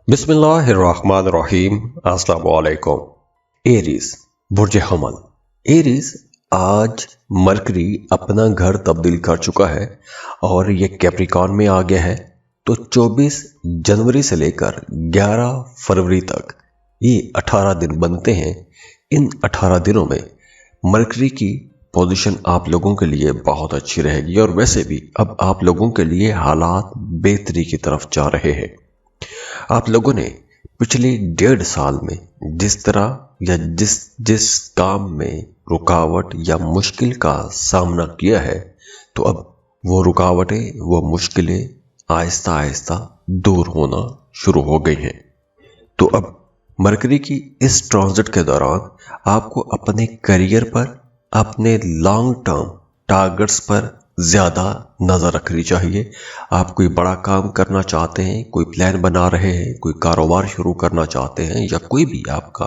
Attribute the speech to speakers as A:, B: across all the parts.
A: बिस्मिल्लाहिर्रहमानिर्रहीम। अस्सलाम वालेकुम। एरीज, बुर्ज हमल। एरीज, आज मरकरी अपना घर तब्दील कर चुका है और ये कैप्रिकॉर्न में आ गया है। तो 24 जनवरी से लेकर 11 फरवरी तक ये 18 दिन बनते हैं। इन 18 दिनों में मरकरी की पोजीशन आप लोगों के लिए बहुत अच्छी रहेगी और वैसे भी अब आप लोगों के लिए हालात बेहतरी की तरफ जा रहे हैं। आप लोगों ने पिछले 1.5 साल में जिस तरह या जिस काम में रुकावट या मुश्किल का सामना किया है, तो अब वो रुकावटें, वो मुश्किलें आहिस्ता आहिस्ता दूर होना शुरू हो गई हैं। तो अब मरकरी की इस ट्रांजिट के दौरान आपको अपने करियर पर, अपने लॉन्ग टर्म टारगेट्स पर ज़्यादा नज़र रखनी चाहिए। आप कोई बड़ा काम करना चाहते हैं, कोई प्लान बना रहे हैं, कोई कारोबार शुरू करना चाहते हैं या कोई भी आपका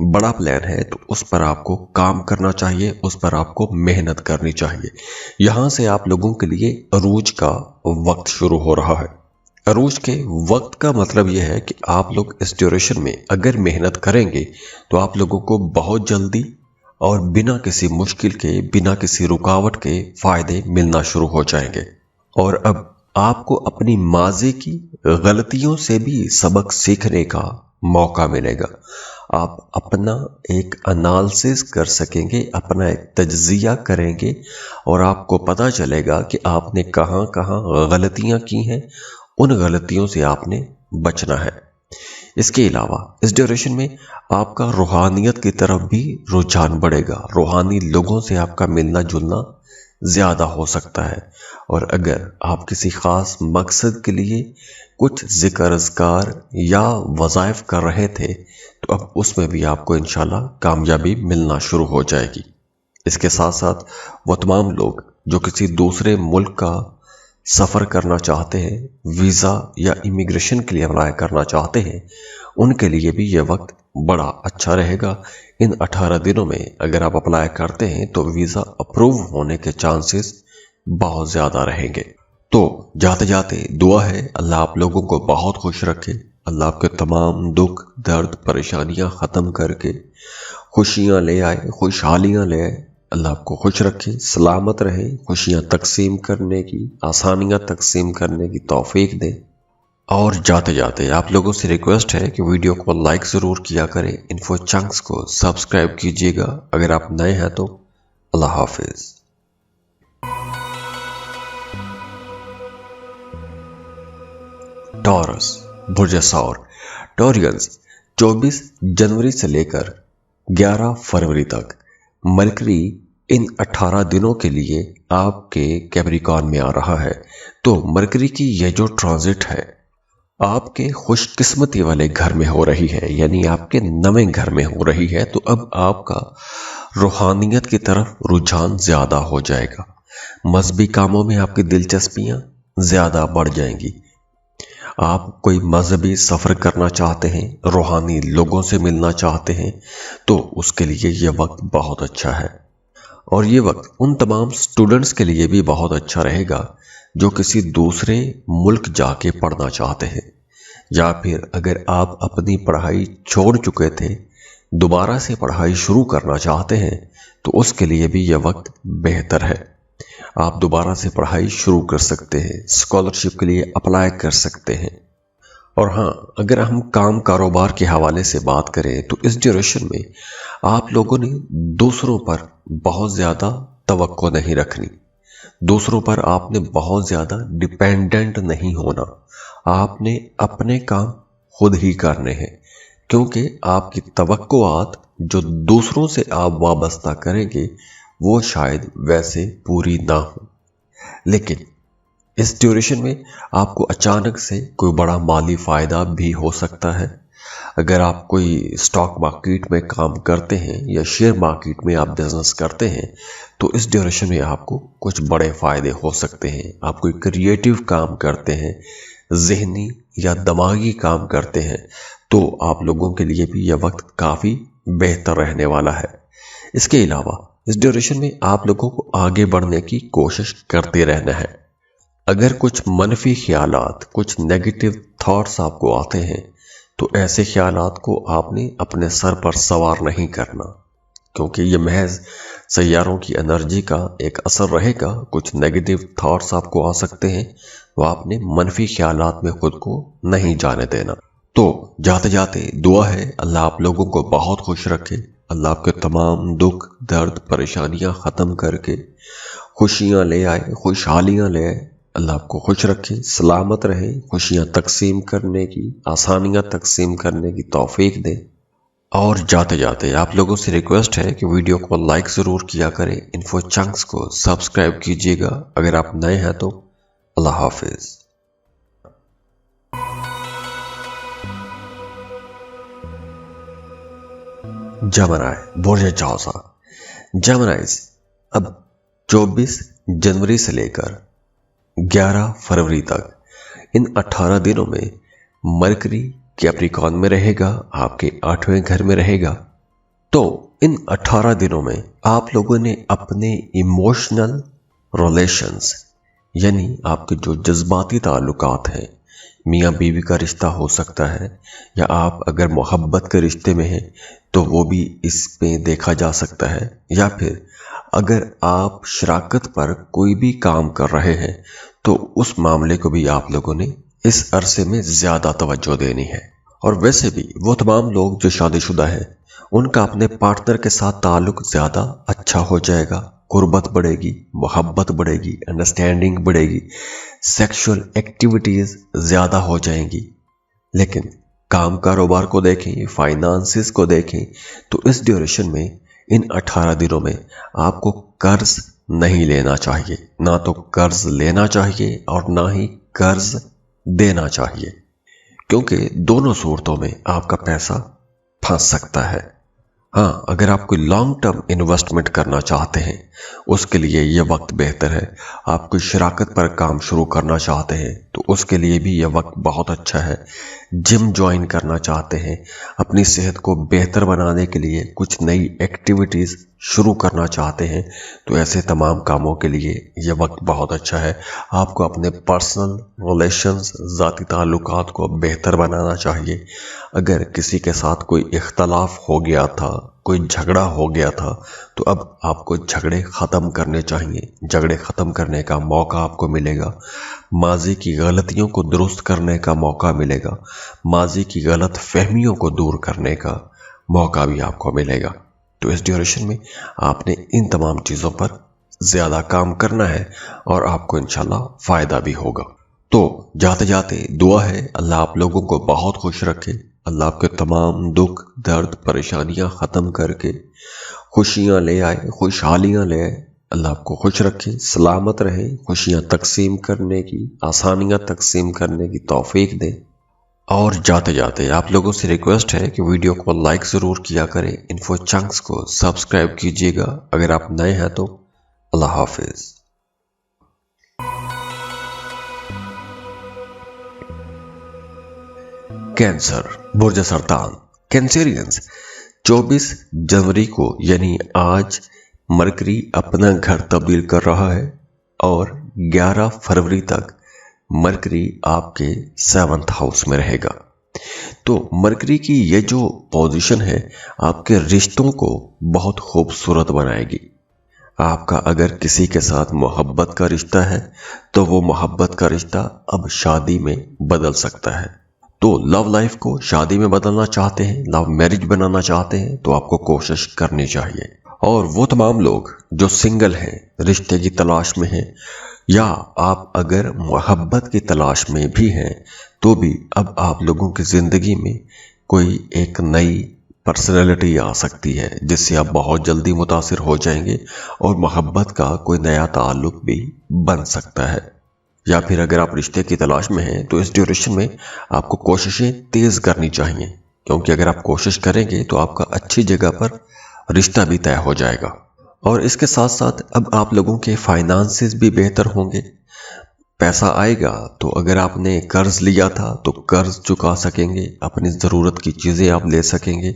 A: बड़ा प्लान है, तो उस पर आपको काम करना चाहिए, उस पर आपको मेहनत करनी चाहिए। यहाँ से आप लोगों के लिए अरूज का वक्त शुरू हो रहा है। अरूज के वक्त का मतलब यह है कि आप लोग इस ड्यूरेशन में अगर मेहनत करेंगे तो आप लोगों को बहुत जल्दी और बिना किसी मुश्किल के, बिना किसी रुकावट के फायदे मिलना शुरू हो जाएंगे। और अब आपको अपनी माज़ी की गलतियों से भी सबक सीखने का मौका मिलेगा। आप अपना एक एनालिसिस कर सकेंगे, अपना एक तज्जिया करेंगे और आपको पता चलेगा कि आपने कहाँ कहाँ गलतियाँ की हैं। उन गलतियों से आपने बचना है। इसके अलावा इस ड्यूरेशन में आपका रूहानियत की तरफ भी रुझान बढ़ेगा। रूहानी लोगों से आपका मिलना जुलना ज़्यादा हो सकता है। और अगर आप किसी ख़ास मकसद के लिए कुछ ज़िक्र अज़कार या वज़ाइफ कर रहे थे, तो अब उसमें भी आपको इंशाल्लाह कामयाबी मिलना शुरू हो जाएगी। इसके साथ साथ वो तमाम लोग जो किसी दूसरे मुल्क का सफ़र करना चाहते हैं, वीज़ा या इमिग्रेशन के लिए अप्लाई करना चाहते हैं, उनके लिए भी ये वक्त बड़ा अच्छा रहेगा। इन 18 दिनों में अगर आप अप्लाई करते हैं तो वीज़ा अप्रूव होने के चांसेस बहुत ज़्यादा रहेंगे। तो जाते जाते दुआ है अल्लाह आप लोगों को बहुत खुश रखे। अल्लाह आपके तमाम दुख, दर्द, परेशानियां ख़त्म करके खुशियां ले आए, खुशहालियां ले आए। अल्लाह आपको खुश रखे, सलामत रहे, खुशियां तकसीम करने की, आसानियां तकसीम करने की तौफीक दे। और जाते जाते आप लोगों से रिक्वेस्ट है कि वीडियो को लाइक ज़रूर किया करें, इन्फो चंक्स को सब्सक्राइब कीजिएगा अगर आप नए हैं तो। अल्लाह हाफिज़। टॉरस, बुर्ज सौर। टॉरियंस, 24 जनवरी से लेकर 11 फरवरी तक मरकरी इन 18 दिनों के लिए आपके कैप्रिकॉर्न में आ रहा है। तो मरकरी की यह जो ट्रांजिट है आपके खुशकिस्मती वाले घर में हो रही है, यानी आपके नवे घर में हो रही है। तो अब आपका रूहानियत की तरफ रुझान ज़्यादा हो जाएगा। मजहबी कामों में आपकी दिलचस्पियाँ ज़्यादा बढ़ जाएंगी। आप कोई मजहबी सफ़र करना चाहते हैं, रूहानी लोगों से मिलना चाहते हैं, तो उसके लिए ये वक्त बहुत अच्छा है। और ये वक्त उन तमाम स्टूडेंट्स के लिए भी बहुत अच्छा रहेगा जो किसी दूसरे मुल्क जाके पढ़ना चाहते हैं, या फिर अगर आप अपनी पढ़ाई छोड़ चुके थे, दोबारा से पढ़ाई शुरू करना चाहते हैं, तो उसके लिए भी यह वक्त बेहतर है। आप दोबारा से पढ़ाई शुरू कर सकते हैं, स्कॉलरशिप के लिए अप्लाई कर सकते हैं। और हाँ, अगर हम काम कारोबार के हवाले से बात करें तो इस ड्यूरेशन में आप लोगों ने दूसरों पर बहुत ज़्यादा तवक्को नहीं रखनी। दूसरों पर आपने बहुत ज़्यादा डिपेंडेंट नहीं होना। आपने अपने काम खुद ही करने हैं, क्योंकि आपकी तवक्कुआत जो दूसरों से आप वाबस्ता करेंगे वो शायद वैसे पूरी ना हो। लेकिन इस ड्यूरेशन में आपको अचानक से कोई बड़ा माली फ़ायदा भी हो सकता है। अगर आप कोई स्टॉक मार्केट में काम करते हैं या शेयर मार्केट में आप बिजनेस करते हैं, तो इस ड्यूरेशन में आपको कुछ बड़े फ़ायदे हो सकते हैं। आप कोई क्रिएटिव काम करते हैं, ज़हनी या दिमागी काम करते हैं, तो आप लोगों के लिए भी यह वक्त काफ़ी बेहतर रहने वाला है। इसके अलावा इस ड्यूरेशन में आप लोगों को आगे बढ़ने की कोशिश करते रहना है। अगर कुछ मनफी ख्यालात, कुछ नेगेटिव थॉट्स आपको आते हैं, تو ایسے خیالات کو آپ نے اپنے سر پر سوار نہیں کرنا، کیونکہ یہ محض سیاروں کی انرجی کا ایک اثر رہے گا۔ کچھ نیگیٹو تھاٹس آپ کو آ سکتے ہیں، وہ آپ نے منفی خیالات میں خود کو نہیں جانے دینا۔ تو جاتے جاتے دعا ہے اللہ آپ لوگوں کو بہت خوش رکھے، اللہ آپ کے تمام دکھ درد پریشانیاں ختم کر کے خوشیاں لے آئے، خوشحالیاں لے آئے۔ اللہ آپ کو خوش رکھے، سلامت رہے، خوشیاں تقسیم کرنے کی، آسانیاں تقسیم کرنے کی توفیق دے۔ اور جاتے جاتے آپ لوگوں سے ریکویسٹ ہے کہ ویڈیو کو لائک ضرور کیا کریں، انفو چنکس کو سبسکرائب کیجیے گا اگر آپ نئے ہیں تو۔ اللہ حافظ۔ جمنائی برج جوزا۔ جمنائز اب 24 جنوری سے لے کر 11 فروری تک ان 18 دنوں میں مرکری کیپریکون میں رہے گا، آپ کے 8ویں گھر میں رہے گا۔ تو ان 18 دنوں میں آپ لوگوں نے اپنے ایموشنل ریلیشنز، یعنی آپ کے جو جذباتی تعلقات ہیں، میاں بیوی کا رشتہ ہو سکتا ہے، یا آپ اگر محبت کے رشتے میں ہیں تو وہ بھی اس میں دیکھا جا سکتا ہے، یا پھر اگر آپ شراکت پر کوئی بھی کام کر رہے ہیں تو اس معاملے کو بھی آپ لوگوں نے اس عرصے میں زیادہ توجہ دینی ہے۔ اور ویسے بھی وہ تمام لوگ جو شادی شدہ ہیں ان کا اپنے پارٹنر کے ساتھ تعلق زیادہ اچھا ہو جائے گا، قربت بڑھے گی، محبت بڑھے گی، انڈرسٹینڈنگ بڑھے گی، سیکشول ایکٹیویٹیز زیادہ ہو جائیں گی۔ لیکن کام کاروبار کو دیکھیں، فائنانسز کو دیکھیں تو اس ڈیوریشن میں ان 18 دنوں میں آپ کو قرض نہیں لینا چاہیے، نہ تو قرض لینا چاہیے اور نہ ہی قرض دینا چاہیے، کیونکہ دونوں صورتوں میں آپ کا پیسہ پھنس سکتا ہے۔ ہاں، اگر آپ کوئی لانگ ٹرم انویسٹمنٹ کرنا چاہتے ہیں اس کے لیے یہ وقت بہتر ہے۔ آپ کوئی شراکت پر کام شروع کرنا چاہتے ہیں تو اس کے لیے بھی یہ وقت بہت اچھا ہے۔ جم جوائن کرنا چاہتے ہیں، اپنی صحت کو بہتر بنانے کے لیے کچھ نئی ایکٹیویٹیز شروع کرنا چاہتے ہیں تو ایسے تمام کاموں کے لیے یہ وقت بہت اچھا ہے۔ آپ کو اپنے پرسنل ریلیشنز، ذاتی تعلقات کو بہتر بنانا چاہیے۔ اگر کسی کے ساتھ کوئی اختلاف ہو گیا تھا، کوئی جھگڑا ہو گیا تھا تو اب آپ کو جھگڑے ختم کرنے چاہیے۔ جھگڑے ختم کرنے کا موقع آپ کو ملے گا، ماضی کی غلطیوں کو درست کرنے کا موقع ملے گا، ماضی کی غلط فہمیوں کو دور کرنے کا موقع بھی آپ کو ملے گا۔ تو اس ڈیوریشن میں آپ نے ان تمام چیزوں پر زیادہ کام کرنا ہے اور آپ کو انشاءاللہ فائدہ بھی ہوگا۔ تو جاتے جاتے دعا ہے اللہ آپ لوگوں کو بہت خوش رکھے، اللہ آپ کے تمام دکھ درد پریشانیاں ختم کر کے خوشیاں لے آئے، خوشحالیاں لے آئے۔ اللہ آپ کو خوش رکھے، سلامت رہے، خوشیاں تقسیم کرنے کی، آسانیاں تقسیم کرنے کی توفیق دے۔ اور جاتے جاتے آپ لوگوں سے ریکویسٹ ہے کہ ویڈیو کو لائک ضرور کیا کریں، انفو چنکس کو سبسکرائب کیجیے گا اگر آپ نئے ہیں تو۔ اللہ حافظ۔ کینسر برج سرطان۔ کینسیرینز 24 جنوری کو یعنی آج مرکری اپنا گھر تبدیل کر رہا ہے اور 11 فروری تک مرکری آپ کے 7th ہاؤس میں رہے گا۔ تو مرکری کی یہ جو پوزیشن ہے آپ کے رشتوں کو بہت خوبصورت بنائے گی۔ آپ کا اگر کسی کے ساتھ محبت کا رشتہ ہے تو وہ محبت کا رشتہ اب شادی میں بدل سکتا ہے۔ تو لو لائف کو شادی میں بدلنا چاہتے ہیں، لو میرج بنانا چاہتے ہیں تو آپ کو کوشش کرنی چاہیے۔ اور وہ تمام لوگ جو سنگل ہیں، رشتے کی تلاش میں ہیں، یا آپ اگر محبت کی تلاش میں بھی ہیں تو بھی اب آپ لوگوں کی زندگی میں کوئی ایک نئی پرسنالٹی آ سکتی ہے جس سے آپ بہت جلدی متاثر ہو جائیں گے اور محبت کا کوئی نیا تعلق بھی بن سکتا ہے۔ یا پھر اگر آپ رشتے کی تلاش میں ہیں تو اس ڈیوریشن میں آپ کو کوششیں تیز کرنی چاہیے، کیونکہ اگر آپ کوشش کریں گے تو آپ کا اچھی جگہ پر رشتہ بھی طے ہو جائے گا۔ اور اس کے ساتھ ساتھ اب آپ لوگوں کے فائنانسز بھی بہتر ہوں گے، پیسہ آئے گا تو اگر آپ نے قرض لیا تھا تو قرض چکا سکیں گے، اپنی ضرورت کی چیزیں آپ لے سکیں گے،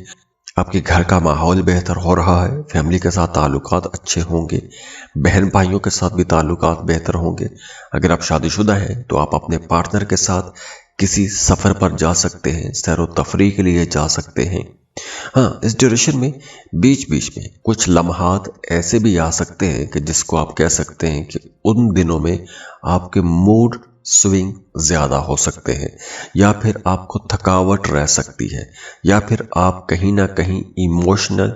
A: آپ کے گھر کا ماحول بہتر ہو رہا ہے، فیملی کے ساتھ تعلقات اچھے ہوں گے، بہن بھائیوں کے ساتھ بھی تعلقات بہتر ہوں گے۔ اگر آپ شادی شدہ ہیں تو آپ اپنے پارٹنر کے ساتھ किसी सफ़र पर जा सकते हैं, सैर व तफरीह के लिए जा सकते हैं। हाँ, इस ड्यूरेशन में बीच बीच में कुछ लम्हात ऐसे भी आ सकते हैं कि जिसको आप कह सकते हैं कि उन दिनों में आपके मूड स्विंग ज़्यादा हो सकते हैं, या फिर आपको थकावट रह सकती है, या फिर आप कहीं ना कहीं इमोशनल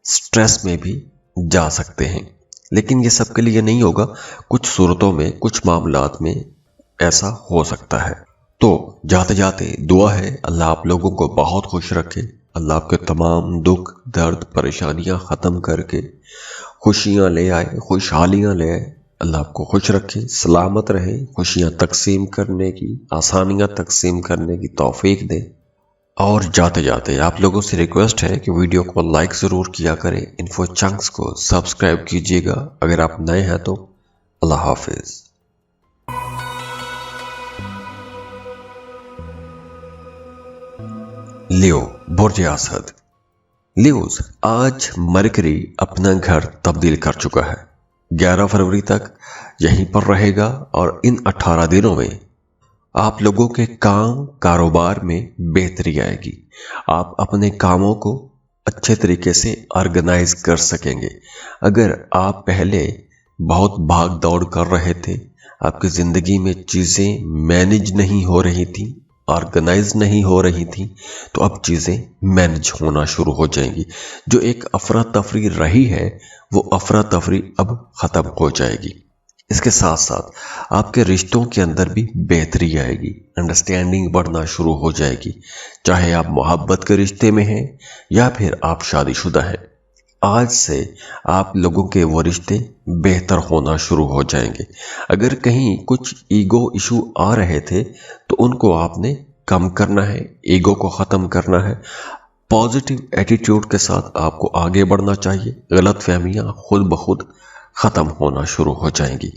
A: स्ट्रेस में भी जा सकते हैं। लेकिन ये सब के लिए नहीं होगा, कुछ सूरतों में, कुछ मामलात में ऐसा हो सकता है। तो जाते जाते दुआ है अल्लाह आप लोगों को बहुत खुश रखे, अल्लाह आपके तमाम दुख दर्द परेशानियां ख़त्म करके खुशियां ले आए, खुशहालियां ले आए। अल्लाह आपको खुश रखे, सलामत रहे, खुशियां तकसीम करने की, आसानियां तकसीम करने की तौफीक दे। और जाते जाते आप लोगों से रिक्वेस्ट है कि वीडियो को लाइक ज़रूर किया करें, इन्फो चंक्स को सब्सक्राइब कीजिएगा अगर आप नए हैं तो। अल्लाह हाफिज़। लियो बुर्ज असद। लियोज, आज मरकरी अपना घर तब्दील कर चुका है। 11 फरवरी तक यहीं पर रहेगा और इन 18 दिनों में आप लोगों के काम कारोबार में बेहतरी आएगी। आप अपने कामों को अच्छे तरीके से ऑर्गेनाइज कर सकेंगे। अगर आप पहले बहुत भाग दौड़ कर रहे थे, आपकी ज़िंदगी में चीज़ें मैनेज नहीं हो रही थी, ऑर्गेनाइज नहीं हो रही थी, तो अब चीज़ें मैनेज होना शुरू हो जाएंगी। जो एक अफरा तफरी रही है, वो अफरा तफरी अब ख़त्म हो जाएगी। इसके साथ साथ आपके रिश्तों के अंदर भी बेहतरी आएगी, अंडरस्टैंडिंग बढ़ना शुरू हो जाएगी। चाहे आप मोहब्बत के रिश्ते में हैं या फिर आप शादीशुदा हैं, आज से आप लोगों के वो रिश्ते बेहतर होना शुरू हो जाएंगे। अगर कहीं कुछ ईगो इशू आ रहे थे तो उनको आपने कम करना है, ईगो को ख़त्म करना है। पॉजिटिव एटीट्यूड के साथ आपको आगे बढ़ना चाहिए। गलत फहमियाँ खुद ब खुद ख़त्म होना शुरू हो जाएंगी।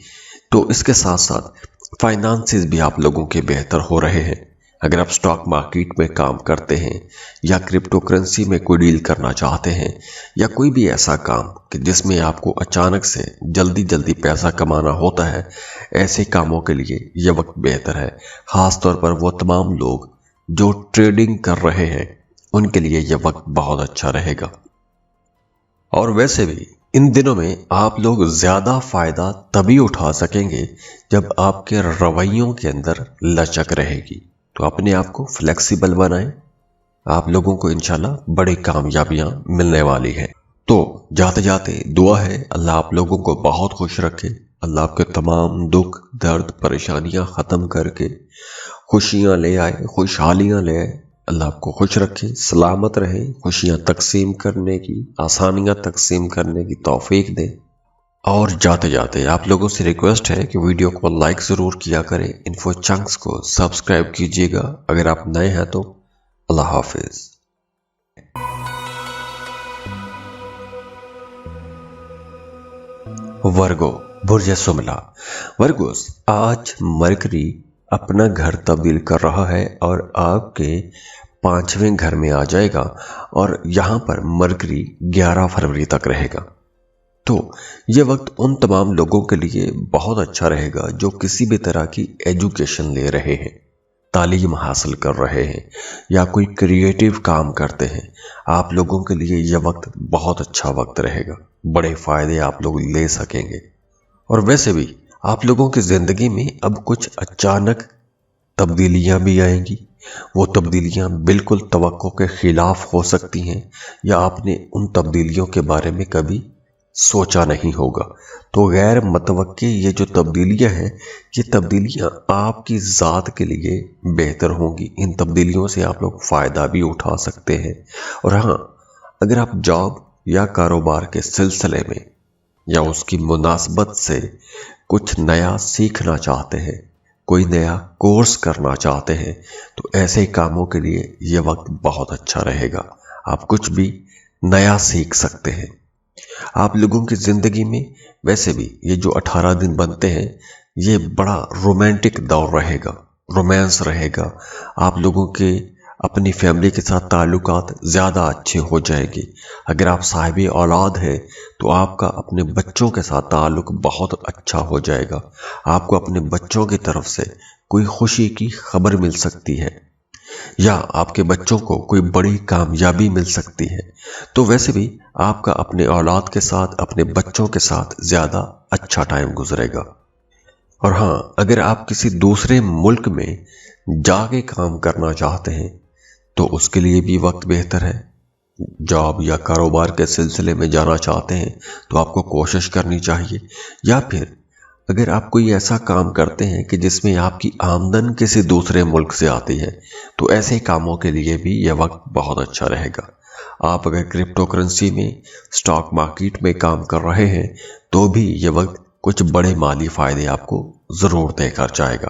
A: तो इसके साथ साथ फाइनेंसेस भी आप लोगों के बेहतर हो रहे हैं। अगर आप स्टॉक मार्केट में काम करते हैं या क्रिप्टो करेंसी में कोई डील करना चाहते हैं, या कोई भी ऐसा काम कि जिसमें आपको अचानक से जल्दी जल्दी पैसा कमाना होता है, ऐसे कामों के लिए ये वक्त बेहतर है। ख़ास तौर पर वो तमाम लोग जो ट्रेडिंग कर रहे हैं, उनके लिए ये वक्त बहुत अच्छा रहेगा। और वैसे भी इन दिनों में आप लोग ज़्यादा फ़ायदा तभी उठा सकेंगे जब आपके रवैयों के अंदर लचक रहेगी। तो अपने आप को फ्लेक्सिबल बनाएं, आप लोगों को इंशाल्लाह बड़ी कामयाबियां मिलने वाली हैं। तो जाते जाते दुआ है अल्लाह आप लोगों को बहुत खुश रखे, अल्लाह आपके तमाम दुख दर्द परेशानियां ख़त्म करके खुशियां ले आए, खुशहालियां ले आए। अल्लाह आपको खुश रखे, सलामत रहे, खुशियां तकसीम करने की, आसानियां तकसीम करने की तौफीक दे। और जाते जाते आप लोगों से रिक्वेस्ट है कि वीडियो को लाइक ज़रूर किया करें, इन्फो चंक्स को सब्सक्राइब कीजिएगा अगर आप नए हैं तो। अल्लाह हाफिज़। वर्गो बुर्ज सुमला। वर्गोस, आज मरकरी अपना घर तब्दील कर रहा है और आपके 5वें घर में आ जाएगा और यहाँ पर मरकरी 11 फरवरी तक रहेगा। तो ये वक्त उन तमाम लोगों के लिए बहुत अच्छा रहेगा जो किसी भी तरह की एजुकेशन ले रहे हैं, तालीम हासिल कर रहे हैं, या कोई क्रिएटिव काम करते हैं। आप लोगों के लिए यह वक्त बहुत अच्छा वक्त रहेगा, बड़े फ़ायदे आप लोग ले सकेंगे। और वैसे भी आप लोगों की ज़िंदगी में अब कुछ अचानक तब्दीलियां भी आएंगी। वो तब्दीलियां बिल्कुल तवक्को के ख़िलाफ़ हो सकती हैं, या आपने उन तब्दीलियों के बारे में कभी सोचा नहीं होगा। तो गैर मतवक्की ये जो तब्दीलियां हैं, ये तब्दीलियां आपकी ज़ात के लिए बेहतर होंगी। इन तब्दीलियों से आप लोग फ़ायदा भी उठा सकते हैं। और हाँ, अगर आप जॉब या कारोबार के सिलसिले में या उसकी मुनासबत से कुछ नया सीखना चाहते हैं, कोई नया कोर्स करना चाहते हैं, तो ऐसे कामों के लिए ये वक्त बहुत अच्छा रहेगा। आप कुछ भी नया सीख सकते हैं। आप लोगों की ज़िंदगी में वैसे भी ये जो 18 दिन बनते हैं, ये बड़ा रोमांटिक दौर रहेगा, रोमांस रहेगा। आप लोगों के اپنی فیملی کے ساتھ تعلقات زیادہ اچھے ہو جائیں گے۔ اگر آپ صاحب اولاد ہیں تو آپ کا اپنے بچوں کے ساتھ تعلق بہت اچھا ہو جائے گا۔ آپ کو اپنے بچوں کی طرف سے کوئی خوشی کی خبر مل سکتی ہے، یا آپ کے بچوں کو کوئی بڑی کامیابی مل سکتی ہے۔ تو ویسے بھی آپ کا اپنے اولاد کے ساتھ، اپنے بچوں کے ساتھ زیادہ اچھا ٹائم گزرے گا۔ اور ہاں، اگر آپ کسی دوسرے ملک میں جا کے کام کرنا چاہتے ہیں تو اس کے لیے بھی وقت بہتر ہے۔ جاب یا کاروبار کے سلسلے میں جانا چاہتے ہیں تو آپ کو کوشش کرنی چاہیے، یا پھر اگر آپ کوئی ایسا کام کرتے ہیں کہ جس میں آپ کی آمدن کسی دوسرے ملک سے آتی ہے تو ایسے کاموں کے لیے بھی یہ وقت بہت اچھا رہے گا۔ آپ اگر کرپٹو کرنسی میں، سٹاک مارکیٹ میں کام کر رہے ہیں تو بھی یہ وقت کچھ بڑے مالی فائدے آپ کو ضرور دے کر جائے گا۔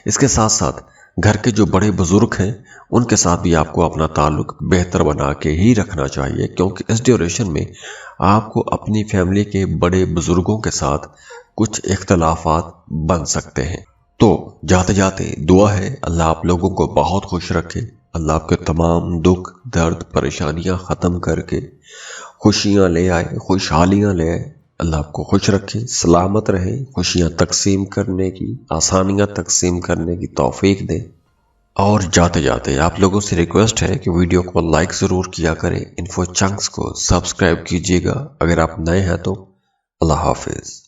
A: اس کے ساتھ ساتھ گھر کے جو بڑے بزرگ ہیں ان کے ساتھ بھی آپ کو اپنا تعلق بہتر بنا کے ہی رکھنا چاہیے، کیونکہ اس ڈیوریشن میں آپ کو اپنی فیملی کے بڑے بزرگوں کے ساتھ کچھ اختلافات بن سکتے ہیں۔ تو جاتے جاتے دعا ہے اللہ آپ لوگوں کو بہت خوش رکھے، اللہ آپ کے تمام دکھ، درد، پریشانیاں ختم کر کے خوشیاں لے آئے، خوشحالیاں لے آئے۔ اللہ آپ کو خوش رکھے، سلامت رہے، خوشیاں تقسیم کرنے کی، آسانیاں تقسیم کرنے کی توفیق دے۔ اور جاتے جاتے آپ لوگوں سے ریکویسٹ ہے کہ ویڈیو کو لائک ضرور کیا کریں، انفو چنکس کو سبسکرائب کیجیے گا اگر آپ نئے ہیں تو۔ اللہ حافظ۔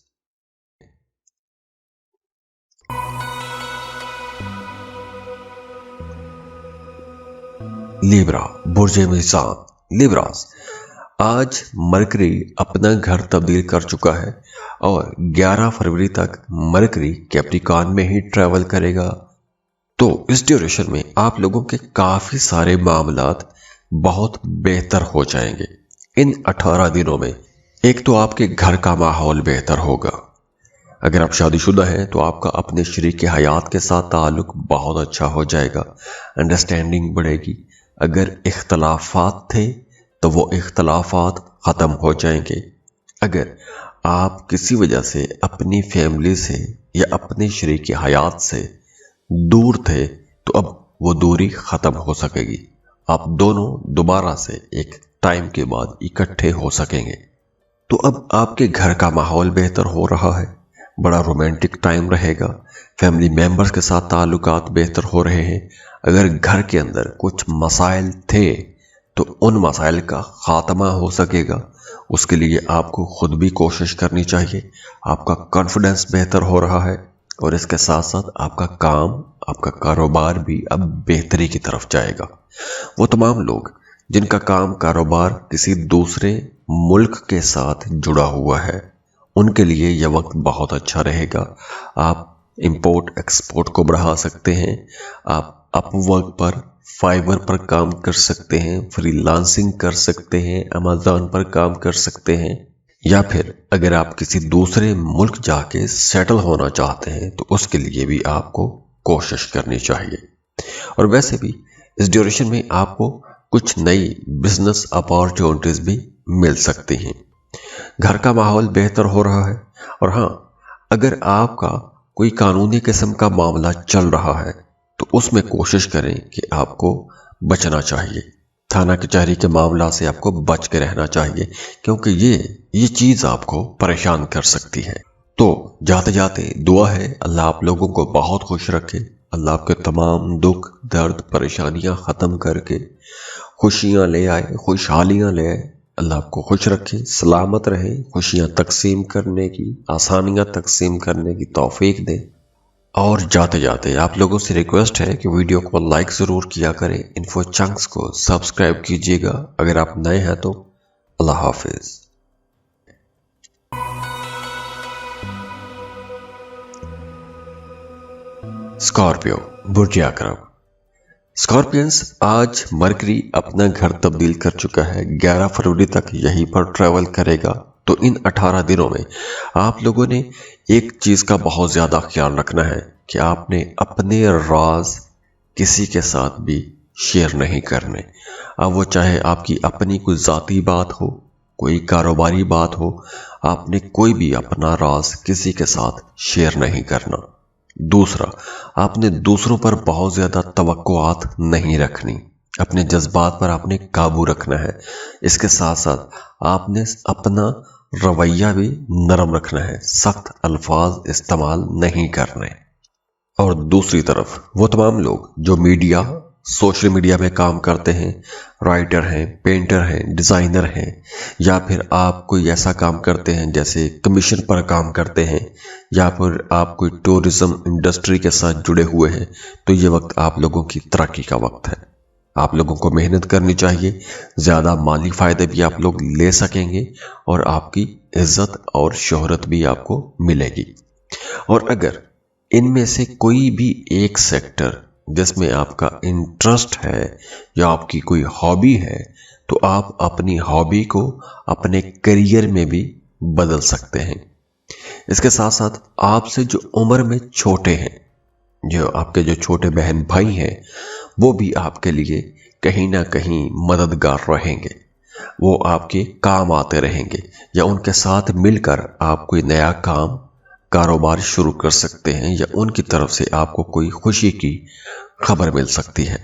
A: لیبرا، برج میزان، لیبراس، آج مرکری اپنا گھر تبدیل کر چکا ہے اور 11 فروری تک مرکری کیپریکان میں ہی ٹریول کرے گا۔ تو اس ڈیوریشن میں آپ لوگوں کے کافی سارے معاملات بہت بہتر ہو جائیں گے۔ ان 18 دنوں میں ایک تو آپ کے گھر کا ماحول بہتر ہوگا۔ اگر آپ شادی شدہ ہیں تو آپ کا اپنے شریک حیات کے ساتھ تعلق بہت اچھا ہو جائے گا، انڈرسٹینڈنگ بڑھے گی۔ اگر اختلافات تھے تو وہ اختلافات ختم ہو جائیں گے۔ اگر آپ کسی وجہ سے اپنی فیملی سے یا اپنے شریک حیات سے دور تھے تو اب وہ دوری ختم ہو سکے گی۔ آپ دونوں دوبارہ سے ایک ٹائم کے بعد اکٹھے ہو سکیں گے۔ تو اب آپ کے گھر کا ماحول بہتر ہو رہا ہے، بڑا رومانٹک ٹائم رہے گا، فیملی ممبرز کے ساتھ تعلقات بہتر ہو رہے ہیں۔ اگر گھر کے اندر کچھ مسائل تھے تو ان مسائل کا خاتمہ ہو سکے گا۔ اس کے لیے آپ کو خود بھی کوشش کرنی چاہیے۔ آپ کا کانفیڈنس بہتر ہو رہا ہے اور اس کے ساتھ ساتھ آپ کا کام، آپ کا کاروبار بھی اب بہتری کی طرف جائے گا۔ وہ تمام لوگ جن کا کام کاروبار کسی دوسرے ملک کے ساتھ جڑا ہوا ہے ان کے لیے یہ وقت بہت اچھا رہے گا۔ آپ امپورٹ ایکسپورٹ کو بڑھا سکتے ہیں، آپ اپ ورک پر، فائبر پر کام کر سکتے ہیں، فری لانسنگ کر سکتے ہیں، امازون پر کام کر سکتے ہیں، یا پھر اگر آپ کسی دوسرے ملک جا کے سیٹل ہونا چاہتے ہیں تو اس کے لیے بھی آپ کو کوشش کرنی چاہیے۔ اور ویسے بھی اس ڈیوریشن میں آپ کو کچھ نئی بزنس اپارچونٹیز بھی مل سکتی ہیں۔ گھر کا ماحول بہتر ہو رہا ہے۔ اور ہاں، اگر آپ کا کوئی قانونی قسم کا معاملہ چل رہا ہے تو اس میں کوشش کریں کہ آپ کو بچنا چاہیے۔ تھانہ کچہری کے معاملات سے آپ کو بچ کے رہنا چاہیے، کیونکہ یہ چیز آپ کو پریشان کر سکتی ہے۔ تو جاتے جاتے دعا ہے اللہ آپ لوگوں کو بہت خوش رکھے، اللہ آپ کے تمام دکھ، درد، پریشانیاں ختم کر کے خوشیاں لے آئے، خوشحالیاں لے آئے۔ اللہ آپ کو خوش رکھے، سلامت رہے، خوشیاں تقسیم کرنے کی، آسانیاں تقسیم کرنے کی توفیق دے۔ اور جاتے جاتے آپ لوگوں سے ریکویسٹ ہے کہ ویڈیو کو لائک ضرور کیا کریں، انفو چنکس کو سبسکرائب کیجیے گا اگر آپ نئے ہیں تو۔ اللہ حافظ۔ اسکارپیو، برج عقرب، اسکارپینس، آج مرکری اپنا گھر تبدیل کر چکا ہے، 11 فروری تک یہیں پر ٹریول کرے گا۔ تو ان 18 دنوں میں آپ لوگوں نے ایک چیز کا بہت زیادہ خیال رکھنا ہے کہ آپ نے اپنے راز کسی کے ساتھ بھی شیئر نہیں کرنے۔ اب وہ چاہے آپ کی اپنی کوئی ذاتی بات ہو، کوئی کاروباری بات ہو، آپ نے کوئی بھی اپنا راز کسی کے ساتھ شیئر نہیں کرنا۔ दूसरा, आपने दूसरों पर बहुत ज्यादा तवक्कुआत नहीं रखनी, अपने जज्बात पर आपने काबू रखना है। इसके साथ साथ आपने अपना रवैया भी नरम रखना है, सख्त अल्फाज इस्तेमाल नहीं करने। और दूसरी तरफ वो तमाम लोग जो सोशल मीडिया में काम करते हैं, राइटर हैं, पेंटर हैं, डिज़ाइनर हैं, या फिर आप कोई ऐसा काम करते हैं जैसे कमीशन पर काम करते हैं, या फिर आप कोई टूरिज्म इंडस्ट्री के साथ जुड़े हुए हैं, तो ये वक्त आप लोगों की तरक्की का वक्त है। आप लोगों को मेहनत करनी चाहिए, ज़्यादा माली फ़ायदे भी आप लोग ले सकेंगे और आपकी इज्जत और शोहरत भी आपको मिलेगी। और अगर इनमें से कोई भी एक सेक्टर जिसमें आपका इंटरेस्ट है या आपकी कोई हॉबी है, तो आप अपनी हॉबी को अपने करियर में भी बदल सकते हैं। इसके साथ साथ आपसे जो उम्र में छोटे हैं, जो आपके जो छोटे बहन भाई हैं, वो भी आपके लिए कहीं ना कहीं मददगार रहेंगे, वो आपके काम आते रहेंगे, या उनके साथ मिलकर आप कोई नया कारोबार शुरू कर सकते हैं, या उनकी तरफ से आपको कोई खुशी की खबर मिल सकती है।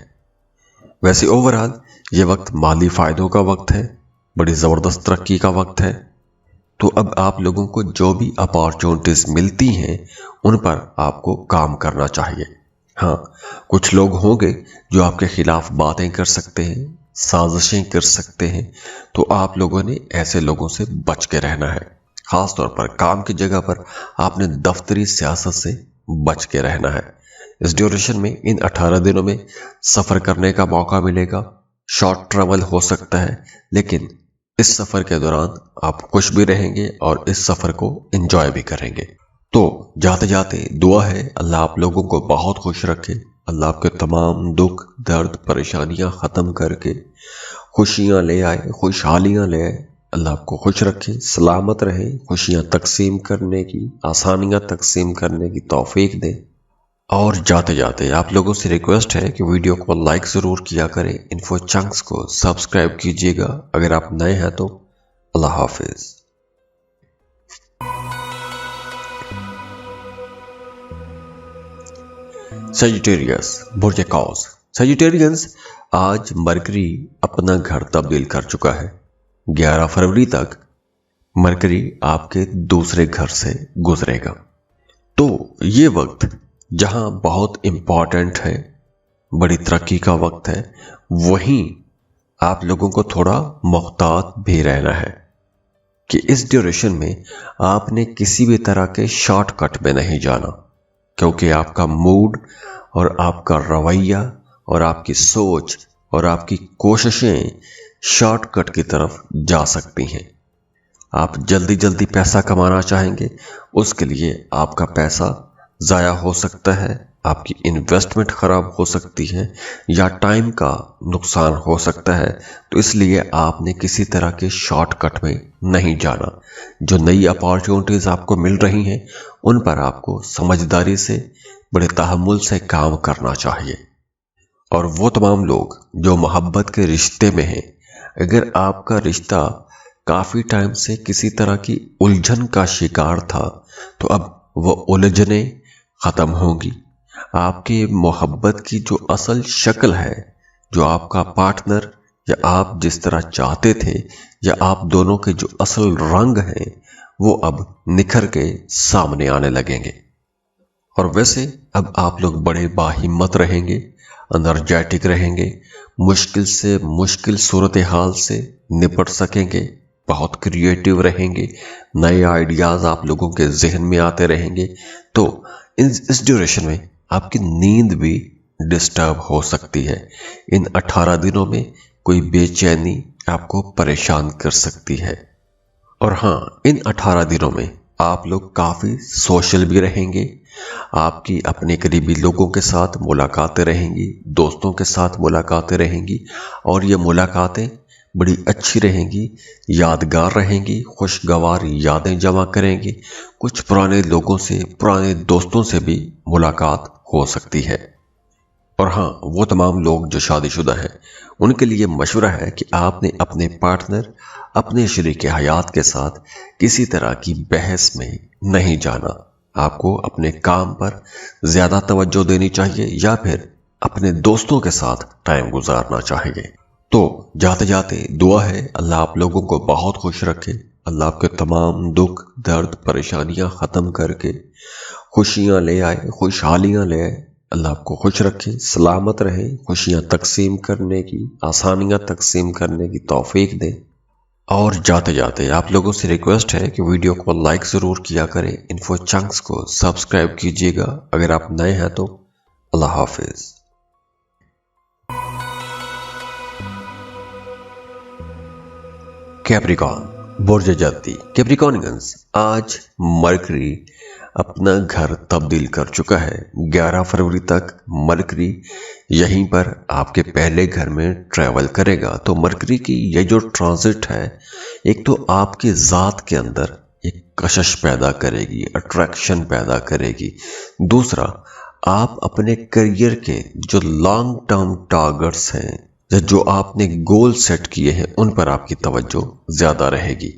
A: वैसे ओवरऑल ये वक्त माली फायदों का वक्त है, बड़ी ज़बरदस्त तरक्की का वक्त है। तो अब आप लोगों को जो भी अपॉर्चुनिटीज़ मिलती हैं उन पर आपको काम करना चाहिए। हाँ, कुछ लोग होंगे जो आपके खिलाफ बातें कर सकते हैं, साजिशें कर सकते हैं, तो आप लोगों ने ऐसे लोगों से बच के रहना है। खास तौर पर काम की जगह पर आपने दफ्तरी सियासत से बच के रहना है। इस ड्यूरेशन में, इन 18 दिनों में सफ़र करने का मौका मिलेगा, शॉर्ट ट्रैवल हो सकता है, लेकिन इस सफ़र के दौरान आप खुश भी रहेंगे और इस सफ़र को एंजॉय भी करेंगे। तो जाते जाते दुआ है अल्लाह आप लोगों को बहुत खुश रखे, अल्लाह आपके तमाम दुख दर्द परेशानियां ख़त्म करके खुशियां ले आए, खुशहालियां ले आए। अल्लाह आपको खुश रखे, सलामत रहे, खुशियां तकसीम करने की, आसानियां तकसीम करने की तौफीक दे। और जाते जाते आप लोगों से रिक्वेस्ट है कि वीडियो को लाइक ज़रूर किया करें, इन्फो चंक्स को सब्सक्राइब कीजिएगा अगर आप नए हैं तो। अल्लाह हाफिज़। सजिटेरियस, बुर्ज कौस। सजिटेरियंस, आज मरकरी अपना घर तब्दील कर चुका है। 11 फरवरी तक मरकरी आपके दूसरे घर से गुजरेगा। तो ये वक्त जहां बहुत इंपॉर्टेंट है, बड़ी तरक्की का वक्त है, वहीं आप लोगों को थोड़ा मुहतात भी रहना है कि इस ड्यूरेशन में आपने किसी भी तरह के शॉर्टकट में नहीं जाना, क्योंकि आपका मूड और आपका रवैया और आपकी सोच और आपकी कोशिशें शॉर्टकट की तरफ जा सकती हैं। आप जल्दी जल्दी पैसा कमाना चाहेंगे, उसके लिए आपका पैसा ज़ाया हो सकता है, आपकी इन्वेस्टमेंट ख़राब हो सकती है, या टाइम का नुकसान हो सकता है। तो इसलिए आपने किसी तरह के शॉर्टकट में नहीं जाना। जो नई अपॉर्चुनिटीज़ आपको मिल रही हैं उन पर आपको समझदारी से, बड़े तहम्मुल से काम करना चाहिए। और वो तमाम लोग जो मोहब्बत के रिश्ते में हैं, अगर आपका रिश्ता काफ़ी टाइम से किसी तरह की उलझन का शिकार था, तो अब वो उलझने ख़त्म होंगी। आपकी मोहब्बत की जो असल शक्ल है, जो आपका पार्टनर या आप जिस तरह चाहते थे, या आप दोनों के जो असल रंग हैं, वो अब निखर के सामने आने लगेंगे। और वैसे अब आप लोग बड़े बाहिम्मत रहेंगे, एनर्जेटिक रहेंगे, मुश्किल से मुश्किल सूरत हाल से निपट सकेंगे, बहुत क्रिएटिव रहेंगे, नए आइडियाज़ आप लोगों के जहन में आते रहेंगे। तो इस ड्यूरेशन में आपकी नींद भी डिस्टर्ब हो सकती है। इन 18 दिनों में कोई बेचैनी आपको परेशान कर सकती है। और हाँ, इन 18 दिनों में आप लोग काफ़ी सोशल भी रहेंगे, आपकी अपने करीबी लोगों के साथ मुलाकातें रहेंगी, दोस्तों के साथ मुलाकातें रहेंगी, और ये मुलाकातें बड़ी अच्छी रहेंगी, यादगार रहेंगी, खुशगवार यादें जमा करेंगी। कुछ पुराने लोगों से, पुराने दोस्तों से भी मुलाकात हो सकती है। और हाँ, वो तमाम लोग जो शादीशुदा हैं, उनके लिए मशवरा है कि आपने अपने पार्टनर, अपने शरीक हयात के साथ किसी तरह की बहस में नहीं जाना। آپ کو اپنے کام پر زیادہ توجہ دینی چاہیے یا پھر اپنے دوستوں کے ساتھ ٹائم گزارنا چاہیے؟ تو جاتے جاتے دعا ہے اللہ آپ لوگوں کو بہت خوش رکھے، اللہ آپ کے تمام دکھ درد پریشانیاں ختم کر کے خوشیاں لے آئے، خوشحالیاں لے آئے، اللہ آپ کو خوش رکھے، سلامت رہے، خوشیاں تقسیم کرنے کی، آسانیاں تقسیم کرنے کی توفیق دے۔ اور جاتے جاتے آپ لوگوں سے ریکویسٹ ہے کہ ویڈیو کو لائک ضرور کیا کریں، انفو چنکس کو سبسکرائب کیجیے گا اگر آپ نئے ہیں تو۔ اللہ حافظ۔ کیپریکون برج جدی کیپریکونینز، آج مرکری اپنا گھر تبدیل کر چکا ہے۔ 11 فروری تک مرکری یہیں پر آپ کے پہلے گھر میں ٹریول کرے گا۔ تو مرکری کی یہ جو ٹرانزٹ ہے، ایک تو آپ کی ذات کے اندر ایک کشش پیدا کرے گی، اٹریکشن پیدا کرے گی۔ دوسرا، آپ اپنے کریئر کے جو لانگ ٹرم ٹارگٹس ہیں، جو آپ نے گول سیٹ کیے ہیں، ان پر آپ کی توجہ زیادہ رہے گی۔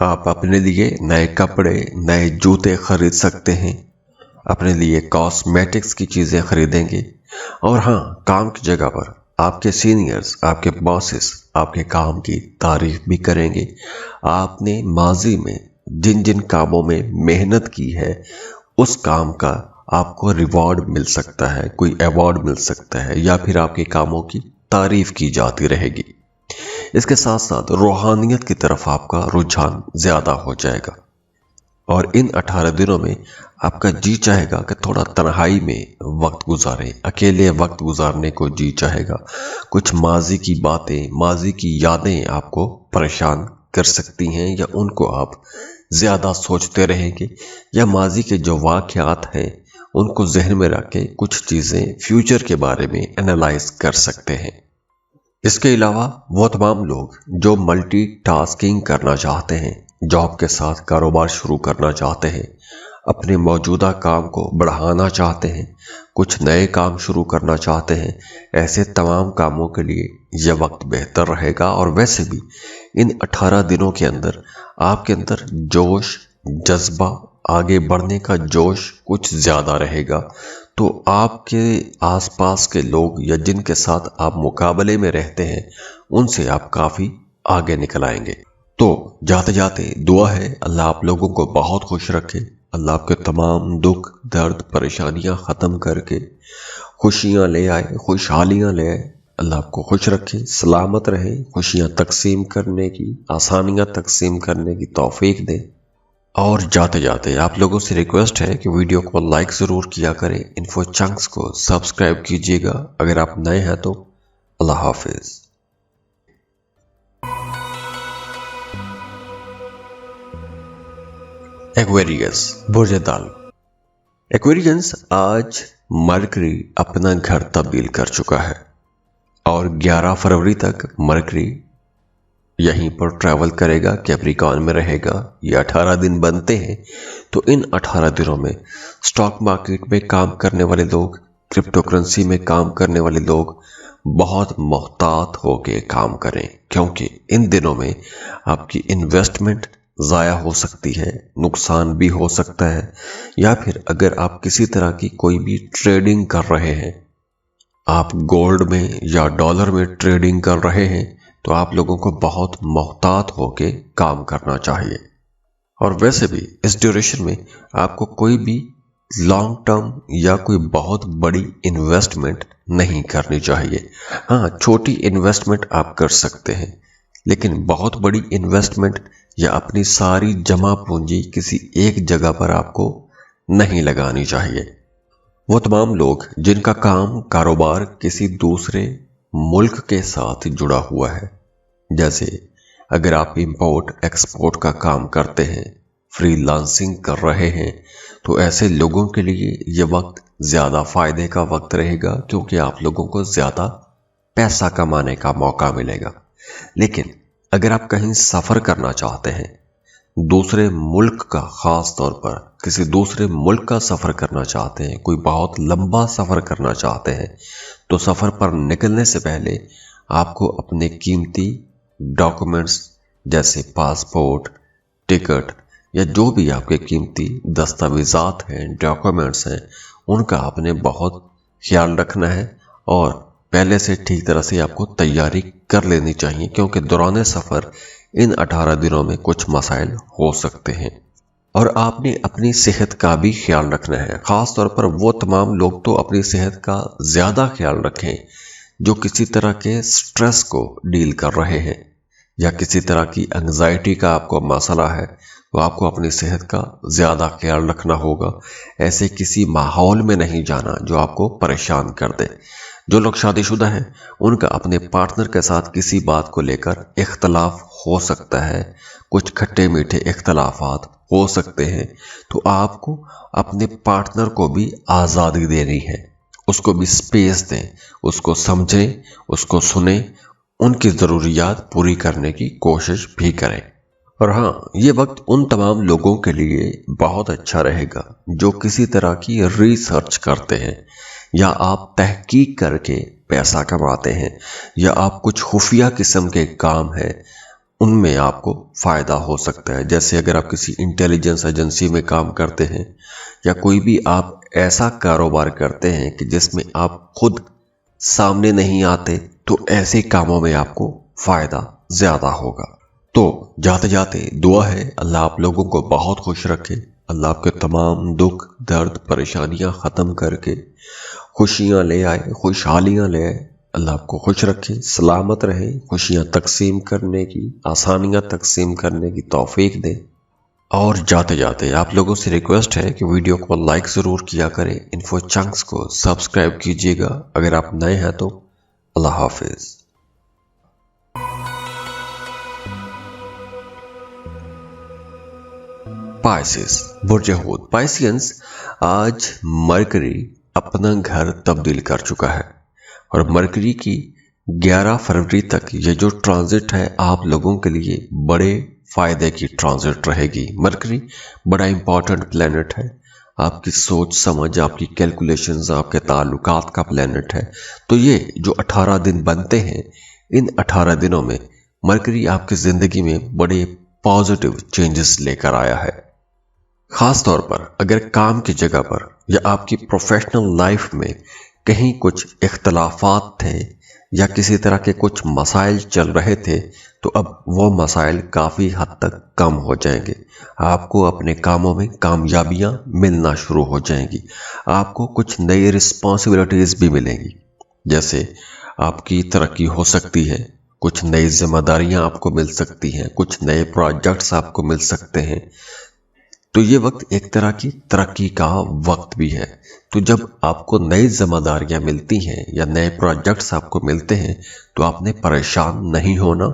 A: آپ اپنے لیے نئے کپڑے، نئے جوتے خرید سکتے ہیں، اپنے لیے کاسمیٹکس کی چیزیں خریدیں گے، اور ہاں، کام کی جگہ پر آپ کے سینئرز، آپ کے باسز آپ کے کام کی تعریف بھی کریں گے۔ آپ نے ماضی میں جن جن کاموں میں محنت کی ہے، اس کام کا آپ کو ریوارڈ مل سکتا ہے، کوئی ایوارڈ مل سکتا ہے، یا پھر آپ کے کاموں کی تعریف کی جاتی رہے گی۔ اس کے ساتھ ساتھ روحانیت کی طرف آپ کا رجحان زیادہ ہو جائے گا، اور ان 18 دنوں میں آپ کا جی چاہے گا کہ تھوڑا تنہائی میں وقت گزاریں، اکیلے وقت گزارنے کو جی چاہے گا۔ کچھ ماضی کی باتیں، ماضی کی یادیں آپ کو پریشان کر سکتی ہیں، یا ان کو آپ زیادہ سوچتے رہیں گے، یا ماضی کے جو واقعات ہیں ان کو ذہن میں رکھ کے کچھ چیزیں فیوچر کے بارے میں انالائز کر سکتے ہیں۔ اس کے علاوہ وہ تمام لوگ جو ملٹی ٹاسکنگ کرنا چاہتے ہیں، جاب کے ساتھ کاروبار شروع کرنا چاہتے ہیں، اپنے موجودہ کام کو بڑھانا چاہتے ہیں، کچھ نئے کام شروع کرنا چاہتے ہیں، ایسے تمام کاموں کے لیے یہ وقت بہتر رہے گا۔ اور ویسے بھی ان 18 دنوں کے اندر آپ کے اندر جوش، جذبہ، آگے بڑھنے کا جوش کچھ زیادہ رہے گا۔ تو آپ کے آس پاس کے لوگ یا جن کے ساتھ آپ مقابلے میں رہتے ہیں، ان سے آپ کافی آگے نکل آئیں گے۔ تو جاتے جاتے دعا ہے اللہ آپ لوگوں کو بہت خوش رکھے، اللہ آپ کے تمام دکھ درد پریشانیاں ختم کر کے خوشیاں لے آئے، خوشحالیاں لے آئے، اللہ آپ کو خوش رکھے، سلامت رہے، خوشیاں تقسیم کرنے کی، آسانیاں تقسیم کرنے کی توفیق دے۔ اور جاتے جاتے آپ لوگوں سے ریکویسٹ ہے کہ ویڈیو کو لائک ضرور کیا کریں، انفو چنکس کو سبسکرائب کیجیے گا اگر آپ نئے ہیں تو۔ اللہ حافظ۔ ایکویریس برج دال ایکویرینس، آج مرکری اپنا گھر تبدیل کر چکا ہے، اور 11 فروری تک مرکری یہیں پر ٹریول کرے گا، کیپریکون میں رہے گا۔ یہ 18 دن بنتے ہیں، تو ان 18 دنوں میں سٹاک مارکیٹ میں کام کرنے والے لوگ، کرپٹو کرنسی میں کام کرنے والے لوگ بہت محتاط ہو کے کام کریں، کیونکہ ان دنوں میں آپ کی انویسٹمنٹ ضائع ہو سکتی ہے، نقصان بھی ہو سکتا ہے، یا پھر اگر آپ کسی طرح کی کوئی بھی ٹریڈنگ کر رہے ہیں، آپ گولڈ میں یا ڈالر میں ٹریڈنگ کر رہے ہیں، تو آپ لوگوں کو بہت محتاط ہو کے کام کرنا چاہیے۔ اور ویسے بھی اس ڈیوریشن میں آپ کو کوئی بھی لانگ ٹرم یا کوئی بہت بڑی انویسٹمنٹ نہیں کرنی چاہیے۔ ہاں، چھوٹی انویسٹمنٹ آپ کر سکتے ہیں، لیکن بہت بڑی انویسٹمنٹ یا اپنی ساری جمع پونجی کسی ایک جگہ پر آپ کو نہیں لگانی چاہیے۔ وہ تمام لوگ جن کا کام کاروبار کسی دوسرے ملک کے ساتھ جڑا ہوا ہے، جیسے اگر آپ امپورٹ ایکسپورٹ کا کام کرتے ہیں، فری لانسنگ کر رہے ہیں، تو ایسے لوگوں کے لیے یہ وقت زیادہ فائدے کا وقت رہے گا، کیونکہ آپ لوگوں کو زیادہ پیسہ کمانے کا موقع ملے گا۔ لیکن اگر آپ کہیں سفر کرنا چاہتے ہیں، دوسرے ملک کا، خاص طور پر کسی دوسرے ملک کا سفر کرنا چاہتے ہیں، کوئی بہت لمبا سفر کرنا چاہتے ہیں، تو سفر پر نکلنے سے پہلے آپ کو اپنے قیمتی ڈاکومنٹس جیسے پاسپورٹ، ٹکٹ या जो भी आपके कीमती दस्तावेजात हैं, डॉक्यूमेंट्स हैं, उनका आपने बहुत ख्याल रखना है और पहले से ठीक तरह से आपको तैयारी कर लेनी चाहिए, क्योंकि दौरान सफ़र इन 18 दिनों में कुछ मसाइल हो सकते हैं। और आपने अपनी सेहत का भी ख्याल रखना है। ख़ास तौर पर वो तमाम लोग तो अपनी सेहत का ज़्यादा ख्याल रखें जो किसी तरह के स्ट्रेस को डील कर रहे हैं या किसी तरह की एंग्जाइटी का आपको मसला है, तो आपको अपनी सेहत का ज़्यादा ख्याल रखना होगा। ऐसे किसी माहौल में नहीं जाना जो आपको परेशान कर दे। जो लोग शादीशुदा हैं उनका अपने पार्टनर के साथ किसी बात को लेकर इख्तलाफ हो सकता है, कुछ खट्टे मीठे इख्तलाफात हो सकते हैं, तो आपको अपने पार्टनर को भी आज़ादी देनी है, उसको भी स्पेस दें, उसको समझें, उसको सुने, उनकी ज़रूरियात पूरी करने की कोशिश भी करें। और हाँ, ये वक्त उन तमाम लोगों के लिए बहुत अच्छा रहेगा जो किसी तरह की रिसर्च करते हैं या आप तहकीक करके पैसा कमाते हैं या आप कुछ खुफिया किस्म के काम हैं, उनमें आपको फ़ायदा हो सकता है। जैसे अगर आप किसी इंटेलिजेंस एजेंसी में काम करते हैं या कोई भी आप ऐसा कारोबार करते हैं कि जिसमें आप खुद सामने नहीं आते, तो ऐसे कामों में आपको फ़ायदा ज़्यादा होगा। तो जाते जाते दुआ है अल्लाह आप लोगों को बहुत खुश रखे, अल्लाह आपके तमाम दुख दर्द परेशानियां ख़त्म करके खुशियां ले आए, खुशहालियां ले आए। अल्लाह आपको खुश रखे, सलामत रहे, खुशियां तकसीम करने की, आसानियां तकसीम करने की तौफीक दे। और जाते जाते आप लोगों से रिक्वेस्ट है कि वीडियो को लाइक ज़रूर किया करें, इन्फो चंक्स को सब्सक्राइब कीजिएगा अगर आप नए हैं तो। अल्लाह हाफिज़। पाइसेस, बुर्ज हूत। पाइसियंस, आज मरकरी अपना घर तब्दील कर चुका है और मरकरी की 11 फरवरी तक ये जो ट्रांजिट है आप लोगों के लिए बड़े फ़ायदे की ट्रांजिट रहेगी। मरकरी बड़ा इम्पॉर्टेंट प्लैनेट है, आपकी सोच समझ, आपकी कैलकुलेशंस, आपके ताल्लुकात का प्लैनेट है। तो ये जो 18 दिन बनते हैं, इन 18 दिनों में मरकरी आपकी ज़िंदगी में बड़े पॉजिटिव चेंजेस लेकर आया है। ख़ास तौर पर अगर काम की जगह पर या आपकी प्रोफेशनल लाइफ में कहीं कुछ इख्तलाफात थे या किसी तरह के कुछ मसाइल चल रहे थे, तो अब वो मसाइल काफ़ी हद तक कम हो जाएंगे। आपको अपने कामों में कामयाबियां मिलना शुरू हो जाएंगी, आपको कुछ नई रिस्पॉन्सिबिलिटीज़ भी मिलेंगी, जैसे आपकी तरक्की हो सकती है, कुछ नई जिम्मेदारियां आपको मिल सकती हैं, कुछ नए प्रोजेक्ट्स आपको मिल सकते हैं। तो ये वक्त एक तरह की तरक्की का वक्त भी है। तो जब आपको नई जिम्मेदारियां मिलती हैं या नए प्रोजेक्ट्स आपको मिलते हैं, तो आपने परेशान नहीं होना।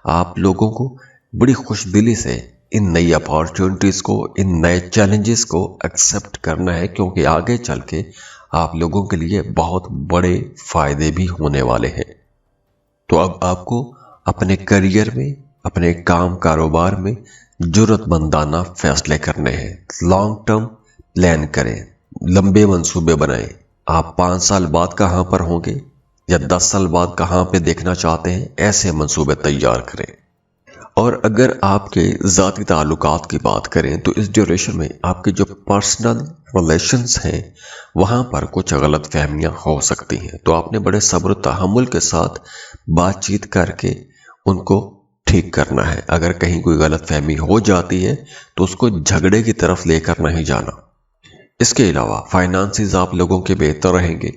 A: आप लोगों को बड़ी खुशदिली से इन नई अपॉर्चुनिटीज़ को, इन नए चैलेंजेस को एक्सेप्ट करना है, क्योंकि आगे चल के आप लोगों के लिए बहुत बड़े फ़ायदे भी होने वाले हैं। तो अब आपको अपने करियर में, अपने काम कारोबार में जुर्रतमंदाना फैसले करने हैं। लॉन्ग टर्म प्लान करें, लंबे मंसूबे बनाएं। आप 5 साल बाद कहाँ पर होंगे या 10 साल बाद कहाँ पे देखना चाहते हैं, ऐसे मंसूबे तैयार करें। और अगर आपके ज़ाती ताल्लुकात की बात करें तो इस ड्यूरेशन में आपके जो पर्सनल रिलेशंस हैं वहाँ पर कुछ गलत फहमियाँ हो सकती हैं, तो आपने बड़े सब्र तहम्मुल के साथ बातचीत करके उनको ठीक करना है। अगर कहीं कोई गलत फहमी हो जाती है तो उसको झगड़े की तरफ लेकर नहीं जाना। इसके अलावा फाइनेंसेस आप लोगों के बेहतर रहेंगे,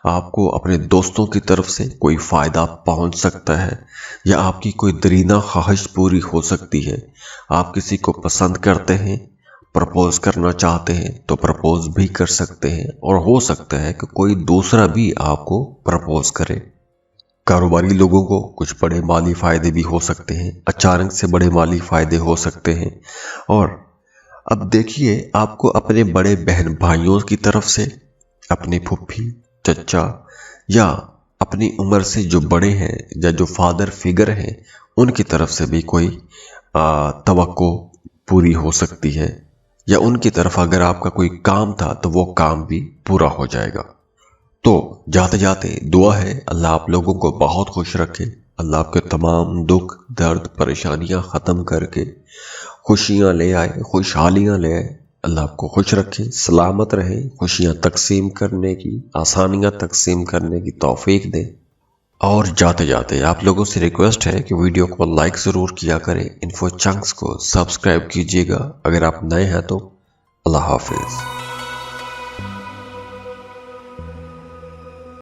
A: आपको अपने दोस्तों की तरफ से कोई फ़ायदा पहुंच सकता है या आपकी कोई दरीना ख्वाहिश पूरी हो सकती है। आप किसी को पसंद करते हैं, प्रपोज करना चाहते हैं तो प्रपोज भी कर सकते हैं, और हो सकता है कि कोई दूसरा भी आपको प्रपोज करे। कारोबारी लोगों को कुछ बड़े माली फ़ायदे भी हो सकते हैं, अचानक से बड़े माली फ़ायदे हो सकते हैं। और अब देखिए, आपको अपने बड़े बहन भाइयों की तरफ से, अपनी फुफ्फी चचा या अपनी उम्र से जो बड़े हैं या जो फादर फिगर हैं, उनकी तरफ से भी कोई तवक्को पूरी हो सकती है, या उनकी तरफ अगर आपका कोई काम था तो वो काम भी पूरा हो जाएगा। तो जाते जाते दुआ है अल्लाह आप लोगों को बहुत खुश रखे, अल्लाह आपके तमाम दुख दर्द परेशानियां ख़त्म करके خوشیاں لے آئے، خوشحالیاں لے آئے۔ اللہ آپ کو خوش رکھے، سلامت رہے، خوشیاں تقسیم کرنے کی، آسانیاں تقسیم کرنے کی توفیق دے۔ اور جاتے جاتے آپ لوگوں سے ریکویسٹ ہے کہ ویڈیو کو لائک ضرور کیا کریں، انفو چنکس کو سبسکرائب کیجیے گا اگر آپ نئے ہیں تو۔ اللہ حافظ۔